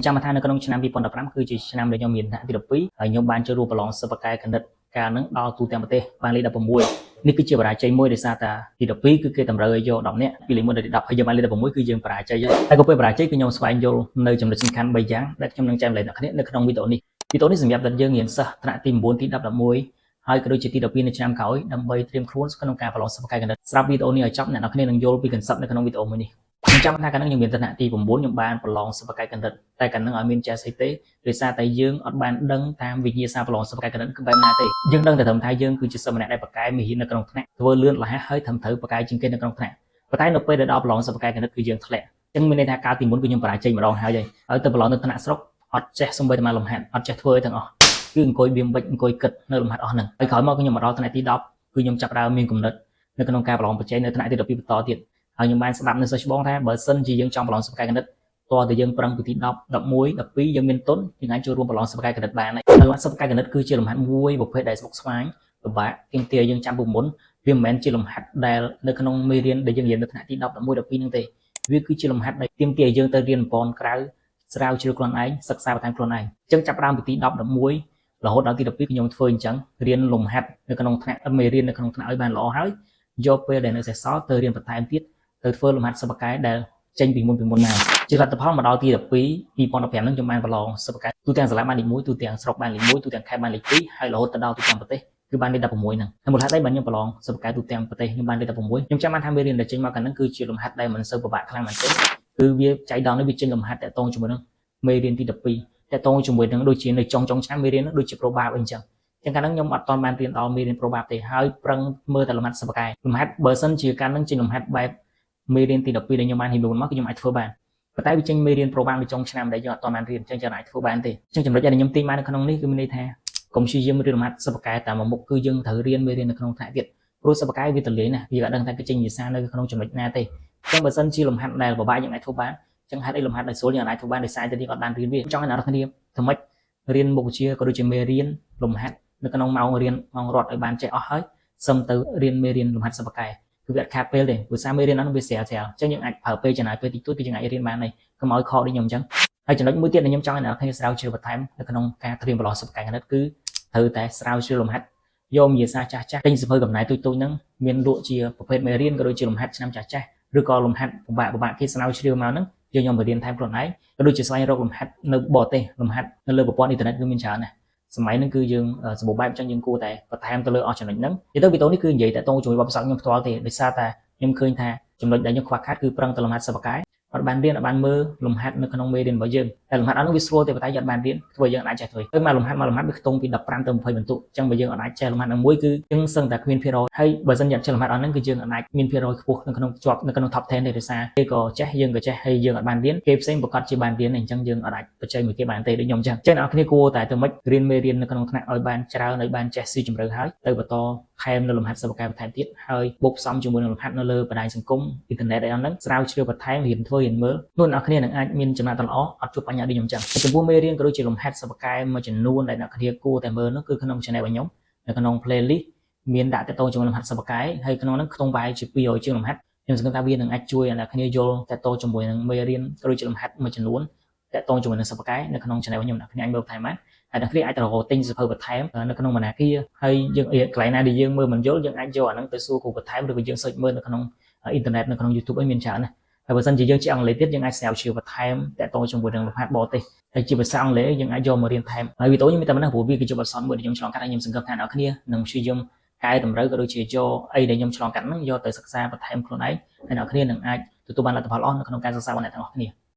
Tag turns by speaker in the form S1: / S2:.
S1: ចាំថានៅក្នុងឆ្នាំ2015គឺជាឆ្នាំដែលខ្ញុំមានថ្នាក់ទី12ហើយខ្ញុំបានចូលរួមប្រឡងសិប្បកម្មគណិតការនឹងដល់ទូទាំងប្រទេសបានលេខ16នេះគឺជាបរាជ័យមួយដោយសារតែទី12គឺគេតម្រូវឲ្យយក10នាក់ពីលេខ1ដល់ទី10ហើយយើងបានលេខ16គឺយើងបរាជ័យហើយក៏ពេលបរាជ័យគឺខ្ញុំស្វែងយល់នៅចំណុចសំខាន់3យ៉ាងដែលខ្ញុំនឹងចែកម្លែកអ្នកគ្នានៅក្នុងវីដេអូនេះសម្រាប់យើងរៀនសិស្សថ្នាក់ទី9ទី10 11ហើយក៏ដូចជាទី12នៅឆ្នាំក្រោយដើម្បីត្រៀមខ្លួនក្នុងការប្រឡងសិប្បកម្មគណិតស្រាប់វីដេអូនេះឲ្យចប់អ្នកនរគ្នានឹងយល់ពី concept នៅក្នុងវីដេអូមួយនេះខ្ញុំចាំថាកាលនោះខ្ញុំមានឋានៈទី9ខ្ញុំបានប្រឡងសិប្បកម្មគណិតតែកាលនោះឲ្យមានចេះស្អីទេដោយសារតែយើងអត់បានដឹងតាមវិញ្ញាសាប្រឡងសិប្បកម្មគណិតគឺបែបណាទេយើងដឹងតែត្រឹមថាយើងគឺជាសិស្សម្នាក់ដែលបកកែមេរៀននៅក្នុងថ្នាក់ធ្វើលឿនលះហើយត្រឹមត្រូវបកកែជាងគេនៅក្នុងថ្នាក់ប៉ុន្តែនៅពេលដែលដល់ប្រឡងសិប្បកម្មគណិតគឺយើងធ្លាក់អញ្ចឹងមានន័យថាកាលទីមុនគឺខ្ញុំបរាជ័យម្ដងហើយទៅប្រឡងនៅថ្នាក់ស្រុកអត់ចេះសំបីតែមកលំហាត់អត់ចេះធ្វើអីទាំងអស់គឺអង្គុយបៀមវិចអង្គុយគិតនៅលំហាត់អស់ហ្នឹងហើយក្រោយមកខ្ញុំមកដល់ថ្នាក់ទី10គឺខ្ញុំចាប់ដើមមានគំនិតនៅក្នុងការប្រឡងបច្ចេកនៅថ្នាក់ទី12បន្តទៀតហើយខ្ញុំបានស្ដាប់នៅសិស្សច្បងថាបើសិនជាយើងចង់ប្រឡងសិប្បកម្មគណិតតើតែយើងប្រឹងពីទី10 11 12យើងមានទុនយើងអាចចូលរួមប្រឡងសិប្បកម្មគណិតបានហើយសិប្បកម្មគណិតគឺជាលំហាត់មួយប្រភេទដែលស្មុគស្មាញពិបាកទាមទារយើងចាំពីមុនវាមិនមែនជាលំហាត់ដែលនៅក្នុងមេរៀនដែលយើងរៀននៅថ្នាក់ទី10 11 12ហ្នឹងទេវាគឺជាលំហាត់ដែលទាមទារយើងទៅរៀនប្រព័ន្ធក្រៅស្រាវជ្រាវខ្លួនឯងសិក្សាបន្ថែមខ្លួនឯងអញ្ចឹងចាប់ផ្ដើមពីទី10 11រហូតដល់ទី12ខ្ញុំធ្វើអញ្ចឹងរៀនលំហាត់នៅក្នុងថ្នាក់មេរៀននៅក្នុងថ្នាក់ឲ្យបានល្អហើយយកពេលដែលនៅសេសសល់ទៅរៀនបន្ថែមទៀតទៅធ្វើលំហាត់សិប្បកម្មដែលចេញពីមុនមកជាលទ្ធផលមកដល់ទី12 2015ហ្នឹងខ្ញុំបានប្រឡងសិប្បកម្មទូទាំងសាលាបានលេខ1ទូទាំងស្រុកបានលេខ1ទូទាំងខេត្តបានលេខ2ហើយរហូតទៅដល់ទូទាំងប្រទេសគឺបានលេខ16ហ្នឹងហើយមូលហេតុអីបានខ្ញុំប្រឡងសិប្បកម្មទូទាំងប្រទេសខ្ញុំបានលេខ16ខ្ញុំចាំបានថាមេរៀនដែលចេញមកកាលហ្នឹងគឺជាលំហាត់ដែលមិនសូវពិបាកខ្លាំងមែនទេគឺវាចៃដន្យនេះវាចេញលំហាត់តាក់ទងជាមួយនឹងមេរៀនទី12តាក់ទងជាមួយនឹងដូចជានៅចុងឆ្នាំមេរៀនហ្នឹងដូចជា probab អីចឹងចឹងកាលហ្នឹងខ្ញុំអត់ទាន់បានរៀនដល់មេរៀន probab ទេហើយប្រឹងមើលតែលំហាត់សិប្បកម្មលំហាត់បើសិនជាកាលហ្នឹងចេញលំហាត់បែបមេរៀនទី12ដែលខ្ញុំបានរៀនមុនមកគឺខ្ញុំអាចធ្វើបានប៉ុន្តែវាចេញមេរៀន probab នៅចុងឆ្នាំដែលយើងអត់ទាន់បានរៀនចឹងយើងអាចធ្វើបានទេចឹងចំណុចដែលខ្ញុំទាញបាននៅក្នុងនេះគឺមានន័យថាកុំព្យាយាមរៀនលំហាត់សិប្បកម្មតែមួយមុខគឺយើងត្រូវរៀនមេរៀននៅក្នុងថ្នាក់ទៀតព្រោះសិប្បកម្មវាទលាយណាស់វាអត់ដឹងថាគេចេញវិសានៅក្នុងចំណុចណាទេចឹងបើសិនជាលំហាត់ដែលពិបាកយើងអាចធ្វើបានចឹងហេតុអីលំហាត់ដែលស្រួលយើងអាចធ្វើបានដោយសារតែយើងអត់បានរៀនវាចង់ឲ្យអ្នកនរគ្នាធ្វើម៉េចរៀនមុខវិជ្ជាក៏ដូចជាមេរៀនលំហាត់នៅក្នុងម៉ោងរៀនម៉ោងរត់ឲ្យបានចេះអស់ហើយសឹមទៅរៀនមេរៀនលំហាត់សិប្បកម្មគឺវាអត់ខាតពេលទេព្រោះសារមេរៀនហ្នឹងវាស្រាលចឹងយើងអាចប្រើពេលចំណាយពេលតិចតួចគឺយើងអាចរៀនបានហើយកុំឲ្យខកដូចខ្ញុំអញ្ចឹងហើយចំណុចមួយទៀតដែលខ្ញុំចង់ឲ្យអ្នកនរគ្នាស្រាវជ្រាវបន្ថែមនៅក្នុងការត្រៀមប្រឡងសិប្បកម្មគណិតគឺត្រូវតែស្រាវជ្រាវលំហាត់យកវិញ្ញាសាចាស់ទិញសៀវភៅកំណែតូចៗហ្នឹងមានលក់ជាប្រភេទមេរៀនក៏ដូចជាលំហាត់ឆ្នាំចាស់ឬក៏លំហាត់ពិបាកគេស្រាវជ្រាវមកហ្នឹងយើងខ្ញុំទៅរៀនថែមខ្លួនឯងក៏ដូចជាស្វែងរកលំហាត់នៅបរទេសលំហាត់នៅលើប្រព័ន្ធអ៊ីនធឺណិតគឺមានច្រើនណាស់សម័យហ្នឹងគឺយើងសម្បូរបែបអញ្ចឹងយើងគួរតែបន្ថែមទៅលើអស់ចំណុចហ្នឹងនិយាយទៅវីដេអូនេះគឺនិយាយតែតងជាមួយបទពិសោធន៍ខ្ញុំផ្ទាល់ទេដោយសារតែខ្ញុំឃើញថាចំណុចដែលខ្ញុំខ្វះខាតគឺប្រឹងទៅលំហាត់សិប្បកម្មអត់បានរៀនអត់បានមើលលំហាត់នៅក្នុងមេរៀនរបស់យើងតែលំហាត់អត់នោះវាស្រួលទេប៉ុន្តែយើងអត់បានរៀនធ្វើយើងអាចចេះធ្វើទៅមកលំហាត់វាខ្ទង់ពី15ទៅ20បន្ទុកអញ្ចឹងបើយើងអត់អាចចេះលំហាត់មួយគឺយើងសឹងតែគ្មានភាគរយហើយបើសិនយើងចេះលំហាត់អត់ហ្នឹងគឺយើងអាចមានភាគរយខ្ពស់នៅក្នុងជាប់នៅក្នុង top 10ទេដោយសារគេក៏ចេះយើងក៏ចេះហើយយើងអត់បានរៀនគេផ្សេងប្រកាសជាបានរៀនអញ្ចឹងយើងអត់អាចបច្ចេកមួយគេបានទេដូចខ្ញុំអញ្ចឹងអ្នកគ្នាគួរតែទៅមិនរៀនមេរៀននៅក្នុងថ្នាក់ឲ្យបានច្រើនឲ្យបានចេះស៊ីជម្រៅហើយទៅបន្តថែមនៅលំហាត់សិប្បកម្មបន្ថែមទៀតហើយបូកផ្សំជាមួយនឹងលំហាត់នៅលើបណ្ដាញសង្គមអ៊ីនធឺណិតអីហ្នឹងស្រាវជ្រាវបន្ថែមរៀនធ្វើរៀនមើលនោះអ្នកគ្នានឹងអាចមានចំណាត់ល្អអត់ជួបបញ្ហាដូចខ្ញុំអញ្ចឹងចំពោះមេរៀនក៏ដូចជាលំហាត់សិប្បកម្មមួយចំនួនដែលអ្នកគ្នាគួរតែមើលនោះគឺក្នុង channel របស់ខ្ញុំនៅក្នុង playlist មានដាក់តទៅជាមួយលំហាត់សិប្បកម្មហើយក្នុងហ្នឹងខ្ទង់វាយជា200ជាងលំហាត់ខ្ញុំសង្ឃឹមថាវានឹងអាចជួយអ្នកគ្នាយល់តទៅជាមួយនឹងមេរៀនក៏ដូចជាលំហាត់មួយចំនួនតទៅជាមួយនឹងសិប្បកម្មនៅក្នុង channel ខ្ញុំអ្នកគ្នាអាចមើលបន្ថែមបានហើយអ្នកគ្នាអាចទៅរកទិញសៀវភៅបន្ថែមនៅក្នុងបណ្ណាគារហើយយើងកន្លែងណាដែលយើងមើលមិនយល់យើងអាចយកអាហ្នឹងទៅសួរគ្រូបន្ថែមឬក៏យើង search មើលនៅក្នុងអ៊ីនធឺណិតនៅក្នុង YouTube អីមានច្រើនណាស់ហើយបើសិនជាយើងចេះអង់គ្លេសទៀតយើងអាចស្រាវជ្រាវបន្ថែមតទៅជាមួយនឹងលំហាត់បរទេសហើយជាភាសាអង់គ្លេសយើងអាចយកមករៀនថែមហើយវីដេអូនេះមានតែប៉ុណ្ណឹងព្រោះវាគឺជាបទពិសោធន៍មួយដែលខ្ញុំឆ្លងកាត់ហើយខ្ញុំសង្ឃឹមថាអ្នកគ្នានឹងព្យាយាមកែតម្រូវក៏ដូចជាយកអីដែលខ្ញុំឆ្លងកាត់ហ្នឹងយកទៅសិក្សាបន្ថែមខ្លួនឯងហើយអ្នកគ្នានឹងអាចទទួលបានលទ្ធផលល្អនៅក្នុងការសិក្សារបស់អ្នកទាំងអស់គ្នា